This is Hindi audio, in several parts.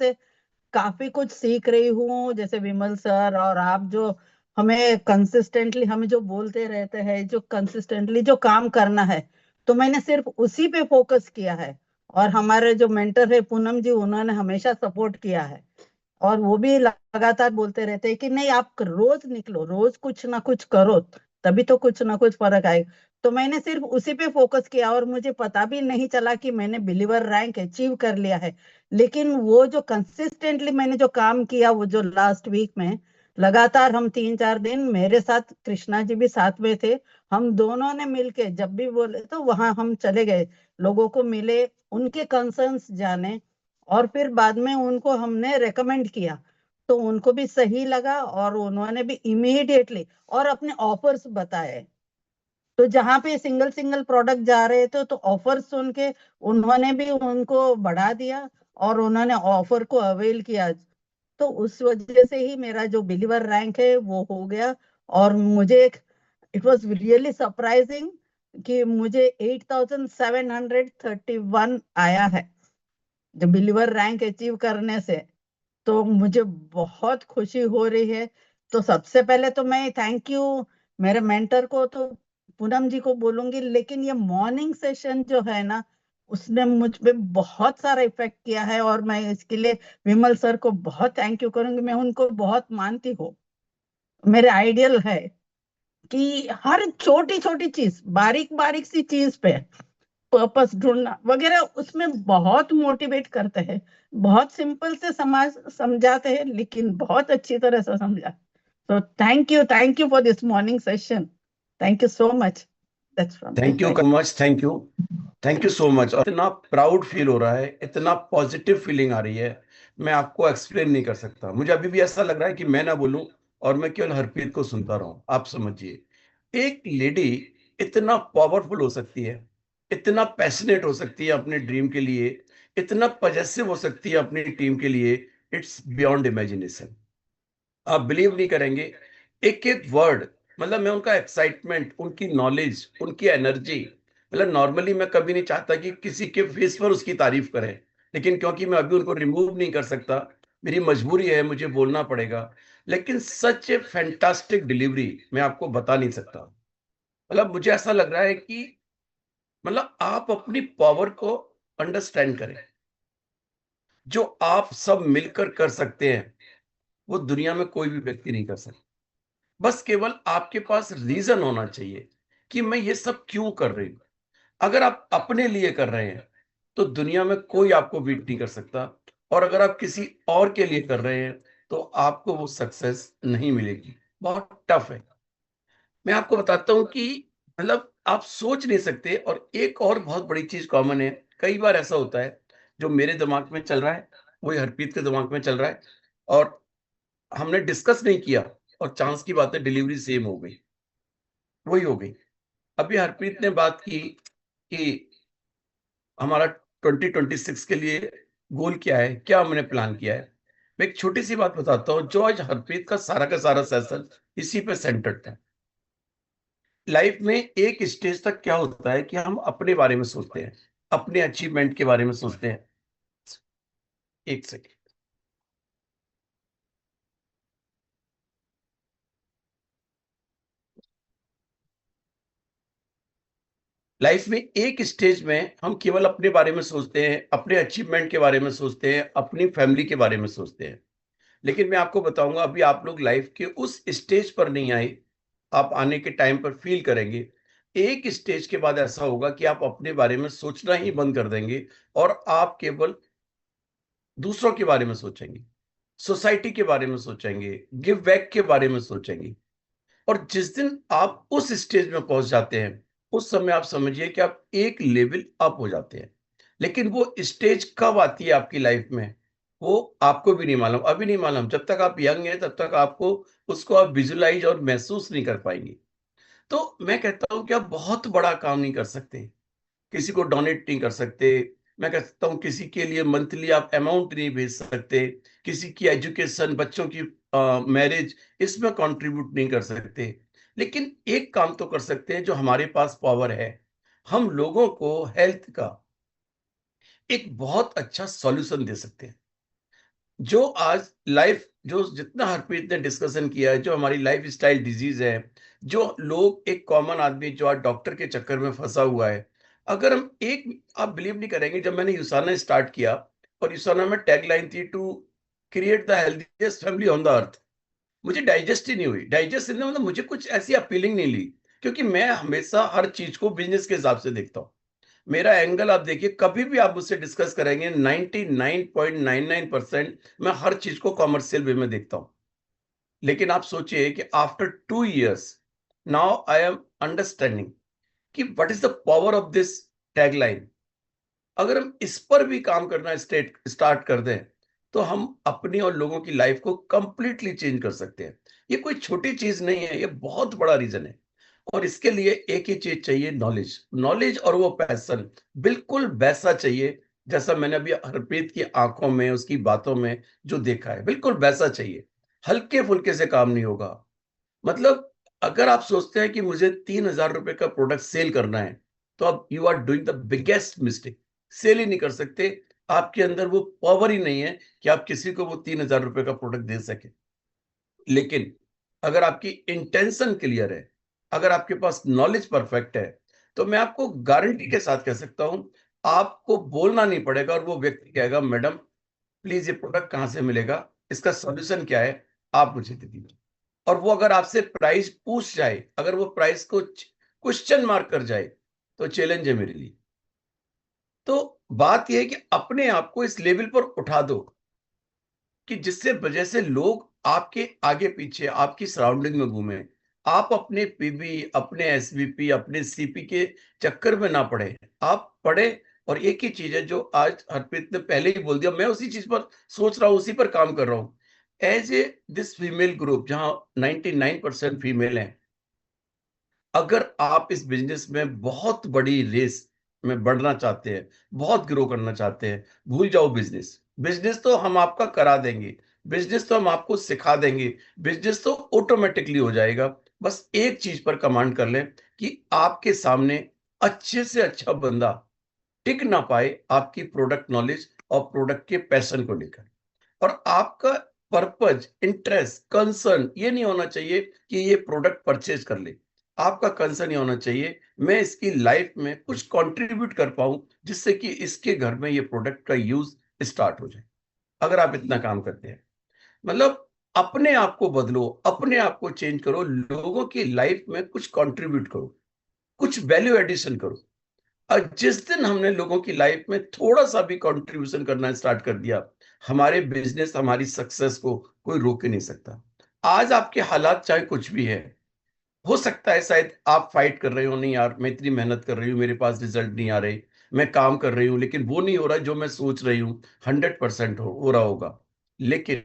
से काफी कुछ सीख रही हूँ। जैसे विमल सर और आप जो हमें कंसिस्टेंटली हमें जो बोलते रहते हैं, जो कंसिस्टेंटली जो काम करना है, तो मैंने सिर्फ उसी पे फोकस किया है। और हमारे जो मेंटर है पूनम जी, उन्होंने हमेशा सपोर्ट किया है। और वो भी लगातार बोलते रहते हैं कि नहीं, आप रोज निकलो, रोज कुछ ना कुछ करो, तभी तो कुछ ना कुछ फर्क आएगा। तो मैंने सिर्फ उसी पे फोकस किया और मुझे पता भी नहीं चला कि मैंने बिलीवर रैंक अचीव कर लिया है। लेकिन वो जो कंसिस्टेंटली मैंने जो काम किया, वो जो लास्ट वीक में लगातार हम 3-4 दिन, मेरे साथ कृष्णा जी भी साथ में थे, हम दोनों ने मिलके जब भी बोले तो वहां हम चले गए, लोगों को मिले, उनके कंसर्न्स जाने, और फिर बाद में उनको हमने रेकमेंड किया। तो उनको भी सही लगा और उन्होंने भी इमीडिएटली और अपने ऑफर्स बताए। तो जहां पे सिंगल सिंगल प्रोडक्ट जा रहे थे, तो ऑफर सुन के उन्होंने भी उनको बढ़ा दिया और उन्होंने ऑफर को अवेल किया। तो उस वजह से ही मेरा जो बिलीवर रैंक है वो हो गया। और मुझे इट वाज रियली सरप्राइजिंग कि मुझे 8731 आया है जो बिलीवर रैंक अचीव करने से। तो मुझे बहुत खुशी हो रही है। तो सबसे पहले तो मैं थैंक यू मेरे मेंटर को तो पूनम जी को बोलूंगी, लेकिन ये मॉर्निंग सेशन जो है ना, उसने मुझ पे बहुत सारा इफेक्ट किया है, और मैं इसके लिए विमल सर को बहुत थैंक यू करूंगी। मैं उनको बहुत मानती हूँ, मेरे आइडियल है कि हर छोटी छोटी चीज, बारीक बारीक सी चीज पे पर्पस ढूंढना वगैरह, उसमें बहुत मोटिवेट करते हैं। बहुत सिंपल से समाज समझाते हैं, लेकिन बहुत अच्छी तरह से समझा। तो thank you for this morning session. Thank you so much. That's from my thank you side. Much, thank you so much. और इतना प्राउड फील हो रहा है, इतना पॉजिटिव फीलिंग आ रही है, मैं आपको एक्सप्लेन नहीं कर सकता। मुझे अभी भी ऐसा लग रहा है कि मैं ना बोलूं और मैं केवल हरप्रीत को सुनता रहूं। आप समझिए, एक लेडी इतना पावरफुल हो सकती है, इतना पैशनेट हो सकती है अपने ड्रीम के लिए, इतना पजेसिव हो सकती है अपनी टीम के लिए। It's beyond imagination. आप बिलीव नहीं करेंगे, एक एक वर्ड, मतलब मैं उनका एक्साइटमेंट, उनकी नॉलेज, उनकी एनर्जी, मतलब नॉर्मली मैं कभी नहीं चाहता कि किसी के फेस पर उसकी तारीफ करें, लेकिन क्योंकि मैं अभी उनको रिमूव नहीं कर सकता, मेरी मजबूरी है, मुझे बोलना पड़ेगा। लेकिन सच ए फैंटास्टिक डिलीवरी, मैं आपको बता नहीं सकता। मतलब मुझे ऐसा लग रहा है कि मतलब आप अपनी पावर को अंडरस्टैंड करें। जो आप सब मिलकर कर सकते हैं, वो दुनिया में कोई भी व्यक्ति नहीं कर सकता। बस केवल आपके पास रीजन होना चाहिए कि मैं ये सब क्यों कर रही हूं। अगर आप अपने लिए कर रहे हैं, तो दुनिया में कोई आपको बीट नहीं कर सकता। और अगर आप किसी और के लिए कर रहे हैं, तो आपको वो सक्सेस नहीं मिलेगी। बहुत टफ है। मैं आपको बताता हूं कि मतलब आप सोच नहीं सकते। और एक और बहुत बड़ी चीज कॉमन है, कई बार ऐसा होता है, जो मेरे दिमाग में चल रहा है वही हरप्रीत के दिमाग में चल रहा है, और हमने डिस्कस नहीं किया, और चांस की बात है डिलीवरी सेम हो गई, वही हो गई। अभी हरप्रीत ने बात की कि हमारा 2026 के लिए गोल क्या है, क्या हमने प्लान किया है। मैं एक छोटी सी बात बताता हूँ, जो आज हरप्रीत का सारा सेशन इसी पे सेंटर्ड था। लाइफ में एक स्टेज तक क्या होता है कि हम अपने बारे में सोचते हैं, अपने अचीवमेंट के बारे में सोचते हैं। एक सेकेंड। लाइफ में एक स्टेज में हम केवल अपने बारे में सोचते हैं, अपने अचीवमेंट के बारे में सोचते हैं, अपनी फैमिली के बारे में सोचते हैं। लेकिन मैं आपको बताऊंगा, अभी आप लोग लाइफ के उस स्टेज पर नहीं आए। आप आने के टाइम पर फील करेंगे। एक स्टेज के बाद ऐसा होगा कि आप अपने बारे में सोचना ही बंद कर देंगे, और आप केवल दूसरों के बारे में सोचेंगे, सोसाइटी के बारे में सोचेंगे, गिव बैक के बारे में सोचेंगे। और जिस दिन आप उस स्टेज में पहुंच जाते हैं, उस समय आप समझिए कि आप एक लेवल अप हो जाते हैं। लेकिन वो स्टेज कब आती है आपकी लाइफ में, वो आपको भी नहीं मालूम, अभी नहीं मालूम। जब तक आप यंग हैं, तब तक आपको उसको आप विजुलाइज और महसूस नहीं कर पाएंगे। तो मैं कहता हूं कि आप बहुत बड़ा काम नहीं कर सकते, किसी को डोनेट नहीं कर सकते। मैं कहता हूँ किसी के लिए मंथली आप अमाउंट नहीं भेज सकते, किसी की एजुकेशन, बच्चों की मैरिज, इसमें कंट्रीब्यूट नहीं कर सकते। लेकिन एक काम तो कर सकते हैं, जो हमारे पास पावर है, हम लोगों को हेल्थ का एक बहुत अच्छा सॉल्यूशन दे सकते हैं। जो आज लाइफ, जो जितना हरप्रीत ने डिस्कशन किया है, जो हमारी लाइफ स्टाइल डिजीज है, जो लोग, एक कॉमन आदमी जो आज डॉक्टर के चक्कर में फंसा हुआ है, अगर हम एक, आप बिलीव नहीं करेंगे, जब मैंने यूसाना स्टार्ट किया और यूसाना में टैगलाइन थी to create the healthiest family on the earth, मुझे डाइजेस्ट ही नहीं हुई। डाइजेस्ट नहीं, मतलब मुझे कुछ ऐसी अपीलिंग नहीं ली, क्योंकि मैं हमेशा हर चीज को बिजनेस के हिसाब से देखता हूँ। मेरा एंगल आप देखिए, कभी भी आप मुझसे डिस्कस करेंगे 99.99% मैं हर चीज को कॉमर्शियल वे में देखता हूं। लेकिन आप सोचिए कि after 2 years now I am understanding कि what is the power of this tagline. अगर हम इस पर भी काम करना स्टार्ट कर दें, तो हम अपनी और लोगों की लाइफ को कंप्लीटली चेंज कर सकते हैं। ये कोई छोटी चीज नहीं है, ये बहुत बड़ा रीजन है। और इसके लिए एक ही चीज चाहिए, नॉलेज। नॉलेज और वो पैशन बिल्कुल वैसा चाहिए जैसा मैंने अभी हरप्रीत की आंखों में, उसकी बातों में जो देखा है, बिल्कुल वैसा चाहिए। हल्के फुल्के से काम नहीं होगा। मतलब अगर आप सोचते हैं कि मुझे 3,000 रुपए का प्रोडक्ट सेल करना है, तो आप you are doing the biggest mistake. Sale ही नहीं कर सकते, आपके अंदर वो पावर ही नहीं है कि आप किसी को वो 3,000 रुपए का प्रोडक्ट दे सके। लेकिन अगर आपकी इंटेंशन क्लियर है, अगर आपके पास नॉलेज परफेक्ट है, तो मैं आपको गारंटी के साथ कह सकता हूं, आपको बोलना नहीं पड़ेगा और वो व्यक्ति कहेगा, मैडम प्लीज ये प्रोडक्ट कहां से मिलेगा, इसका सॉल्यूशन क्या है, आप मुझे दे दीजिए। और वो अगर आपसे प्राइस पूछ जाए, अगर वो प्राइस को क्वेश्चन मार्क कर जाए, तो चैलेंज है मेरे लिए। तो बात यह है कि अपने आप को इस लेवल पर उठा दो कि जिससे वजह से लोग आपके आगे पीछे, आपकी सराउंडिंग में घूमे। आप अपने पीबी, अपने एसवीपी, अपने सीपी के चक्कर में ना पड़े, आप पढ़े। और एक ही चीज है जो आज हरप्रीत ने पहले ही बोल दिया, मैं उसी चीज पर सोच रहा हूं, उसी पर काम कर रहा हूं। As a this female group, जहां 99% फीमेल है, अगर आप इस बिजनेस में बहुत बड़ी रेस में बढ़ना चाहते हैं, बहुत ग्रो करना चाहते हैं, भूल जाओ बिजनेस। बिजनेस तो हम आपका करा देंगे, बिजनेस तो हम आपको सिखा देंगे, बिजनेस तो ऑटोमेटिकली हो जाएगा। बस एक चीज पर कमांड कर लें कि आपके सामने अच्छे से अच्छा बंदा टिक ना पाए आपकी प्रोडक्ट नॉलेज और प्रोडक्ट के पैशन को लेकर। और आपका पर्पज, इंटरेस्ट, कंसर्न ये नहीं होना चाहिए कि ये प्रोडक्ट परचेज कर ले। आपका कंसर्न ये होना चाहिए, मैं इसकी लाइफ में कुछ कंट्रीब्यूट कर पाऊं, जिससे कि इसके घर में ये प्रोडक्ट का यूज स्टार्ट हो जाए। अगर आप इतना काम करते हैं, मतलब अपने आप को बदलो, अपने आप को चेंज करो, लोगों की लाइफ में कुछ कंट्रीब्यूट करो, कुछ वैल्यू एडिशन करो। और जिस दिन हमने लोगों की लाइफ में थोड़ा सा भी कंट्रीब्यूशन करना स्टार्ट कर दिया, हमारे बिजनेस, हमारी सक्सेस को कोई रोक ही नहीं सकता। आज आपके हालात चाहे कुछ भी है, हो सकता है शायद आप फाइट कर रहे हो, नहीं यार मैं इतनी मेहनत कर रही हूँ, मेरे पास रिजल्ट नहीं आ रहे, मैं काम कर रही हूँ लेकिन वो नहीं हो रहा जो मैं सोच रही हूँ 100% हो रहा होगा। लेकिन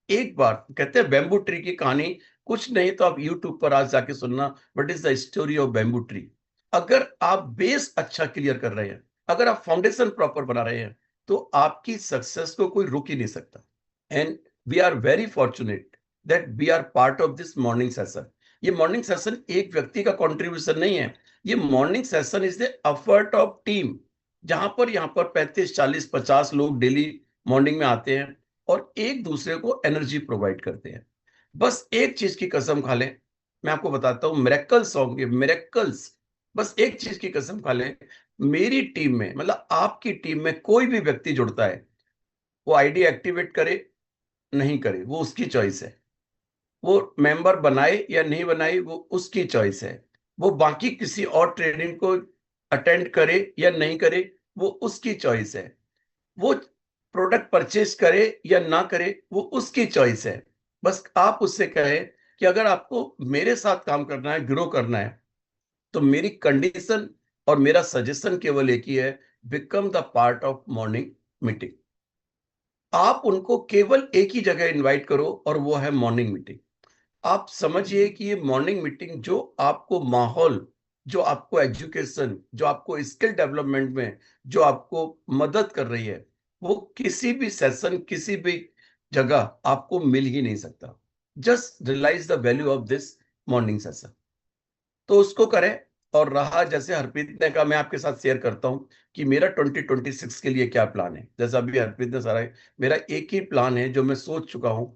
एक बार कहते हैं बैम्बू ट्री की कहानी, कुछ नहीं तो आप यूट्यूब पर आज जाके सुनना, what is the story of bamboo tree. अगर आप बेस अच्छा क्लियर कर रहे हैं, अगर आप फाउंडेशन प्रॉपर बना रहे हैं, तो आपकी सक्सेस को कोई रोक ही नहीं सकता। And we are very fortunate that we are part of this morning session. ये मॉर्निंग सेशन एक व्यक्ति का कंट्रीब्यूशन नहीं है, ये morning session is the effort of team. जहां पर यहाँ पर 35 40 50 लोग डेली मॉर्निंग में आते हैं और एक दूसरे को एनर्जी प्रोवाइड करते हैं। बस एक चीज की कसम खा लें, मैं आपको बताता हूं, मिरेकल्स होंगे, मिरेकल्स। बस एक चीज की कसम खा लें, मेरी टीम में, मतलब आपकी टीम में कोई भी व्यक्ति जुड़ता है, वो आईडी एक्टिवेट करे नहीं करे वो उसकी चॉइस है, वो मेंबर बनाए या नहीं बनाए वो उसकी चॉइस है, वो बाकी किसी और ट्रेनिंग को अटेंड करे या नहीं करे वो उसकी चॉइस है, वो प्रोडक्ट परचेज करे या ना करे वो उसकी चॉइस है। बस आप उससे कहें कि अगर आपको मेरे साथ काम करना है, ग्रो करना है, तो मेरी कंडीशन और मेरा सजेशन केवल एक ही है, become the part of morning meeting. आप उनको केवल एक ही जगह इनवाइट करो और वो है मॉर्निंग मीटिंग। आप समझिए कि ये मॉर्निंग मीटिंग जो आपको माहौल, जो आपको एजुकेशन, जो आपको स्किल डेवलपमेंट में जो आपको मदद कर रही है, वो किसी भी सेशन, किसी भी जगह आपको मिल ही नहीं सकता। Just realise the value of this morning session. तो उसको करें और रहा जैसे हरप्रीत ने कहा, मैं आपके साथ शेयर करता हूं कि मेरा 2026 के लिए क्या प्लान है। जैसा अभी हरप्रीत ने सारा, मेरा एक ही प्लान है जो मैं सोच चुका हूं।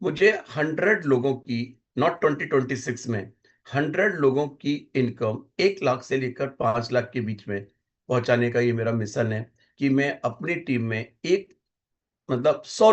मुझे 100 लोगों की, नॉट 2026 में, 100 लोगों की इनकम 1 लाख से लेकर 5 लाख के बीच में पहुंचाने का ये मेरा मिशन है, कि मैं अपनी टीम में एक, मतलब 100